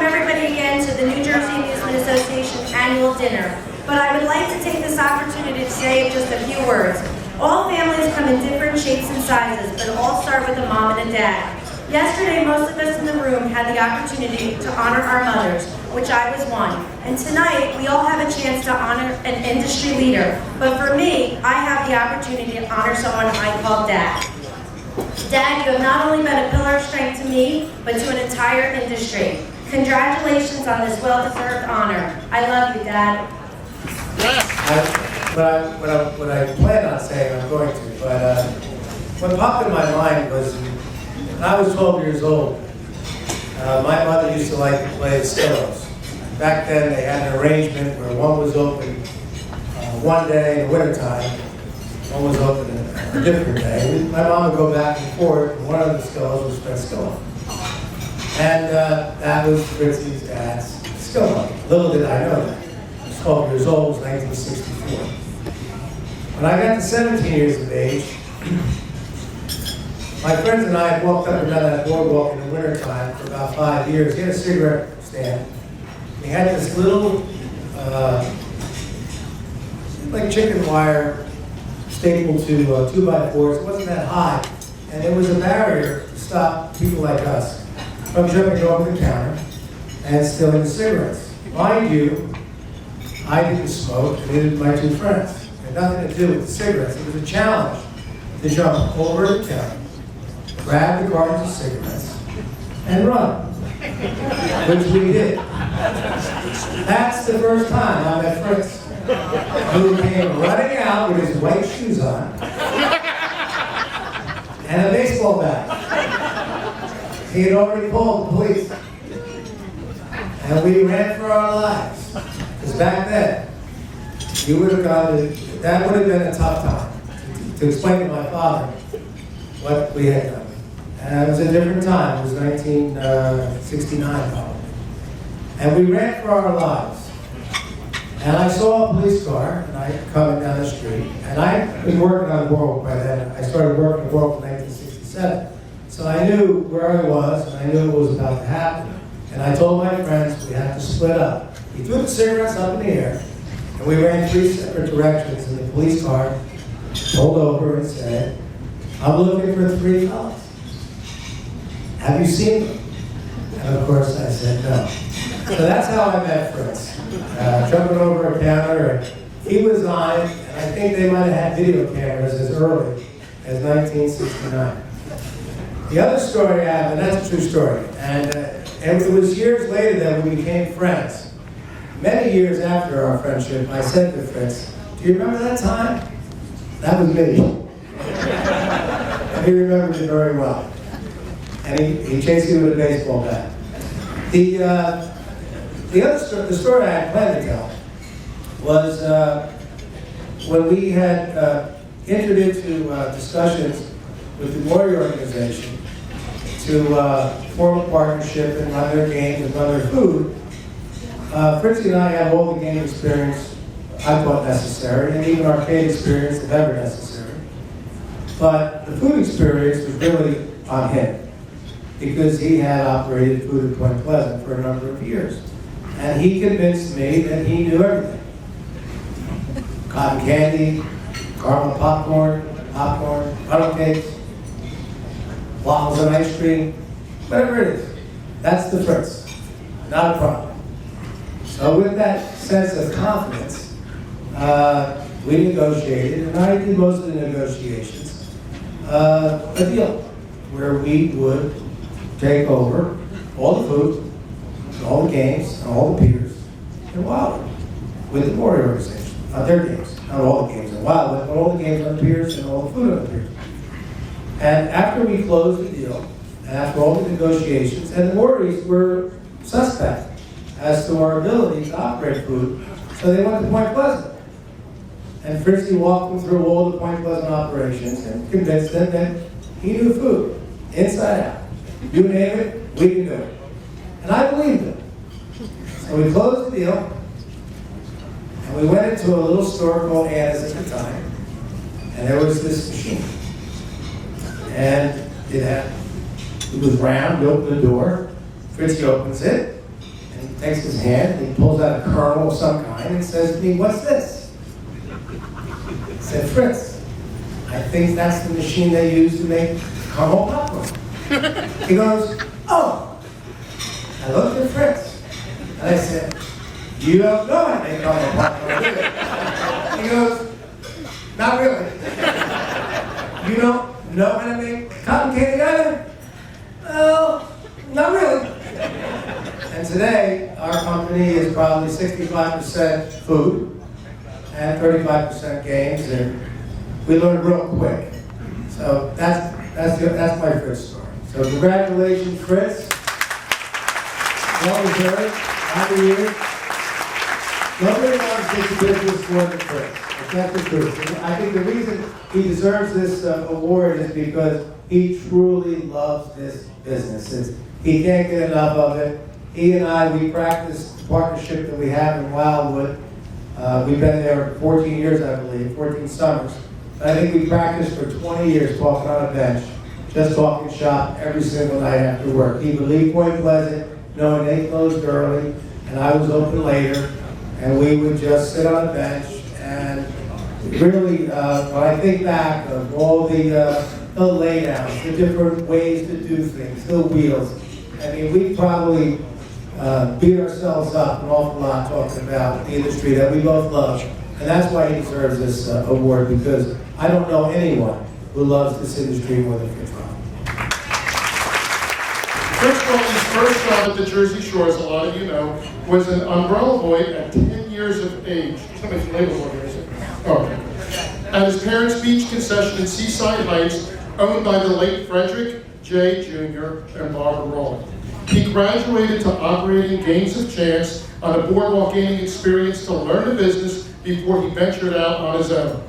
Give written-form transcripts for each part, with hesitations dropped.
welcome everybody again to the New Jersey Amusement Association annual dinner. But I would like to take this opportunity to say just a few words. All families come in different shapes and sizes, but all start with a mom and a dad. Yesterday, most of us in the room had the opportunity to honor our mothers, which I was one. And tonight, we all have a chance to honor an industry leader. But for me, I have the opportunity to honor someone I call Dad. Dad, you have not only been a pillar of strength to me, but to an entire industry. Congratulations on this well-deserved honor. I love you, Dad. What I plan on saying, I'm going to, but what popped in my mind was when I was 12 years old, my mother used to like to play at Stillos. Back then they had an arrangement where one was open one day in the wintertime, one was open a different day. My mom would go back and forth, and one of the Stillos was Fritz Rolle. And that was Fritzy's dad's Stillo. Little did I know that. I was 12 years old, it was 1964. When I got to 17 years of age, my friends and I walked up and down that boardwalk in the wintertime for about 5 years. He had a cigarette stand. He had this little, like chicken wire stapled to 2x4s. It wasn't that high. And there was a barrier to stop people like us from jumping over the counter and stealing the cigarettes. Mind you, I didn't smoke, and neither did my two friends. It had nothing to do with the cigarettes. It was a challenge to jump over the counter, grab the cartons of cigarettes, and run, which we did. That's the first time I met Fritz, who came running out with his white shoes on and a baseball bat. He had already called the police, and we ran for our lives. Because back then, you would have gone to, that would have been a tough time to explain to my father what we had done. And it was a different time. It was 1969 probably. And we ran for our lives. And I saw a police car, and I coming down the street. And I'd been working on the boardwalk by then. I started working on the boardwalk in 1967. So I knew where I was, and I knew what was about to happen. And I told my friends we had to split up. He threw the cigarettes up in the air, and we ran 3 separate directions, and the police car pulled over and said, "I'm looking for 3 fellas. Have you seen them?" And of course I said no. So that's how I met Fritz. Jumping over a counter, and he was on it, and I think they might have had video cameras as early as 1969. The other story I have, and that's a true story, and it was years later that we became friends. Many years after our friendship, I said to Fritz, "Do you remember that time?" That was me. And he remembered it very well. And he chased me with a baseball bat. The story I had planned to tell was when we had entered into discussions with the Warrior organization to form a partnership and run their games and run their food. Fritzy and I have all the game experience I thought necessary, and even arcade experience if ever necessary. But the food experience was really on him, because he had operated food at Point Pleasant for a number of years. And he convinced me that he knew everything. Cotton candy, caramel popcorn, funnel cakes, waffles and ice cream, whatever it is. That's the Fritz, not a problem. So with that sense of confidence, we negotiated, and I did most of the negotiations, a deal where we would take over all the food, all the games, and all the beers in Wildwood with the Warrior organization. Not their games, not all the games in Wildwood, but all the games on the piers and all the food on the piers. And after we closed the deal, and after all the negotiations, and the Warriors were suspect as to our ability to operate food, so they went to Point Pleasant. And Fritzy walked them through all the Point Pleasant operations and convinced them that he knew food, inside out. You name it, we can do it. And I believed him. So we closed the deal, and we went into a little store called Anna's at the time, and there was this machine. And it was round, you open the door, Fritzy opens it, And he takes his hand, and he pulls out a kernel of some kind and says to me, "What's this?" I said, "Fritz, I think that's the machine they use to make caramel popcorn." He goes, "Oh." I looked at Fritz, and I said, "You don't know how to make caramel popcorn, do you?" He goes, "Not really." "You don't know how to make cotton candy either?" "Well, not really." And today, our company is probably 65% food and 35% games, and we learn real quick. So that's my Fritz story. So congratulations, Fritz. Well deserved. Happy year. Nobody wants this business more than Fritz. That's the truth. I think the reason he deserves this award is because he truly loves this business. He can't get enough of it. He and I, we practice the partnership that we have in Wildwood. We've been there 14 years, I believe, 14 summers. I think we practiced for 20 years talking on a bench, just talking shop every single night after work. He would leave Point Pleasant knowing they closed early, and I was open later, and we would just sit on a bench. And really, when I think back of all the layouts, the different ways to do things, the wheels, I mean, we probably beat ourselves up an awful lot talking about the industry that we both love. And that's why he deserves this award, because I don't know anyone who loves this industry more than Fritz Rolle. Fritz Rolle's first job at the Jersey Shore, as a lot of you know, was an umbrella boy at 10 years of age. Somebody's label boy here, is it? Oh. At his parents' beach concession in Seaside Heights, owned by the late Frederick J. Jr. and Barbara Rolle. He graduated to operating games of chance on a boardwalk gaining experience to learn the business before he ventured out on his own.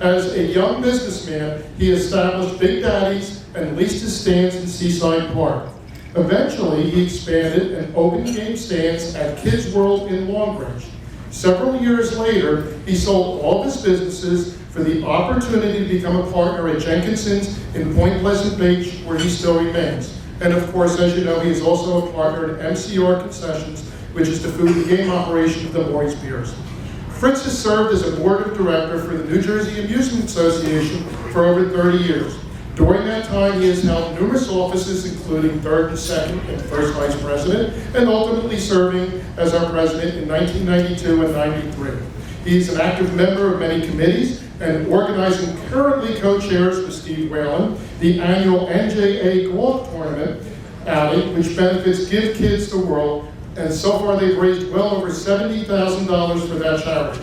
As a young businessman, he established Big Daddy's and leased his stands in Seaside Park. Eventually, he expanded and opened game stands at Kids World in Long Branch. Several years later, he sold all of his businesses for the opportunity to become a partner at Jenkinson's in Point Pleasant Beach, where he still remains. And of course, as you know, he is also a partner at MCR Concessions, which is the food and game operation of the Boys Beers. Fritz has served as a board of director for the New Jersey Amusement Association for over 30 years. During that time, he has held numerous offices, including third and second and first vice president, and ultimately serving as our president in 1992 and 93. He is an active member of many committees and organizing, currently co-chairs with Steve Whalen, the annual NJA golf tournament outing, which benefits Give Kids the World, and so far they've raised well over $70,000 for that charity.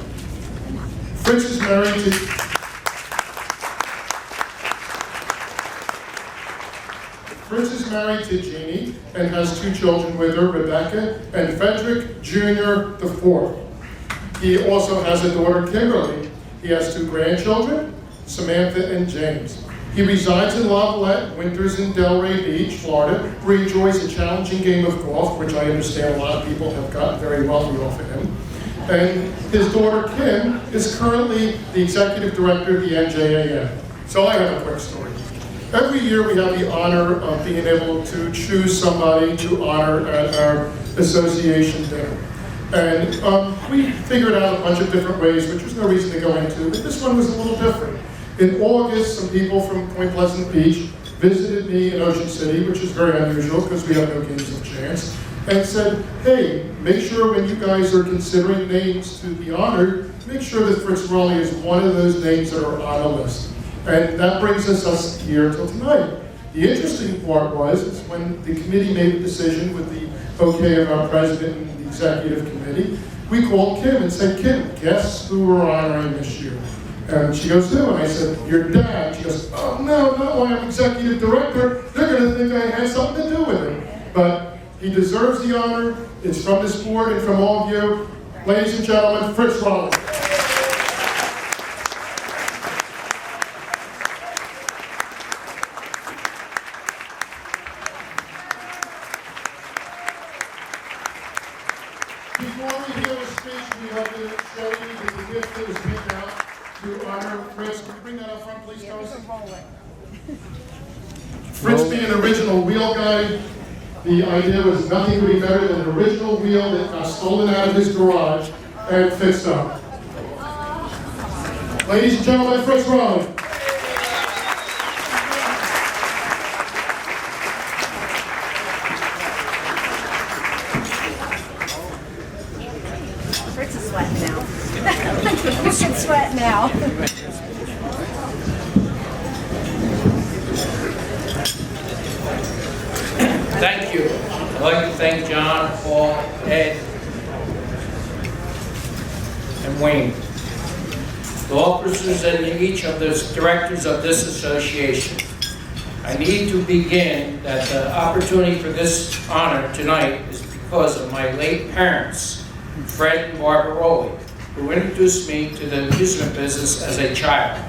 Fritz is married to Jeannie and has two children with her, Rebecca and Frederick Jr. IV. He also has a daughter, Kimberly. He has two grandchildren, Samantha and James. He resides in Lavallette, winters in Delray Beach, Florida, where he enjoys a challenging game of golf, which I understand a lot of people have gotten very wealthy off of him. And his daughter, Kim, is currently the executive director of the NJAM. So I have a quick story. Every year we have the honor of being able to choose somebody to honor at our association dinner. And we figured out a bunch of different ways, which there's no reason to go into, but this one was a little different. In August, some people from Point Pleasant Beach visited me in Ocean City, which is very unusual because we have no games of chance, and said, hey, make sure when you guys are considering names to be honored, make sure that Fritz Rolle is one of those names that are on the list. And that brings us here till tonight. The interesting part is when the committee made the decision with the okay of our president and the executive committee, we called Kim and said, Kim, guess who we're honoring this year? And she goes, who? And I said, your dad. She goes, oh no, not why I'm executive director. They're going to think I had something to do with it. But he deserves the honor. It's from this board and from all of you. Ladies and gentlemen, Fritz Rolle. Before we hear the speech, we have to show you the gift that was picked out to honor Fritz. Can you bring that up front, please, Thomas? Fritz being an original wheel guy, The idea was nothing would be better than an original wheel that got stolen out of his garage and fixed up. Ladies and gentlemen, Fritz Rolle. Fritz is sweating now. You should sweat now. Thank you. I'd like to thank John, Paul, Ed, and Wayne, the officers and each of the directors of this association. I need to begin that the opportunity for this honor tonight is because of my late parents, Fred and Barbara Rolle, who introduced me to the amusement business as a child.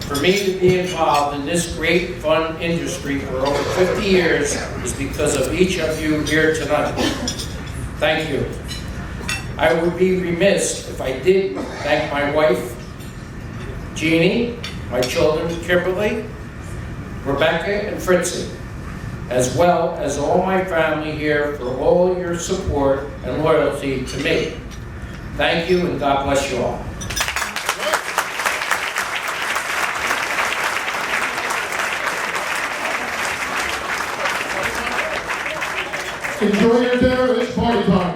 For me to be involved in this great fun industry for over 50 years is because of each of you here tonight. Thank you. I would be remiss if I didn't thank my wife, Jeannie, my children, Kimberly, Rebecca, and Fritzy, as well as all my family here for all your support and loyalty to me. Thank you, and God bless you all. Enjoy your dinner, it's party time.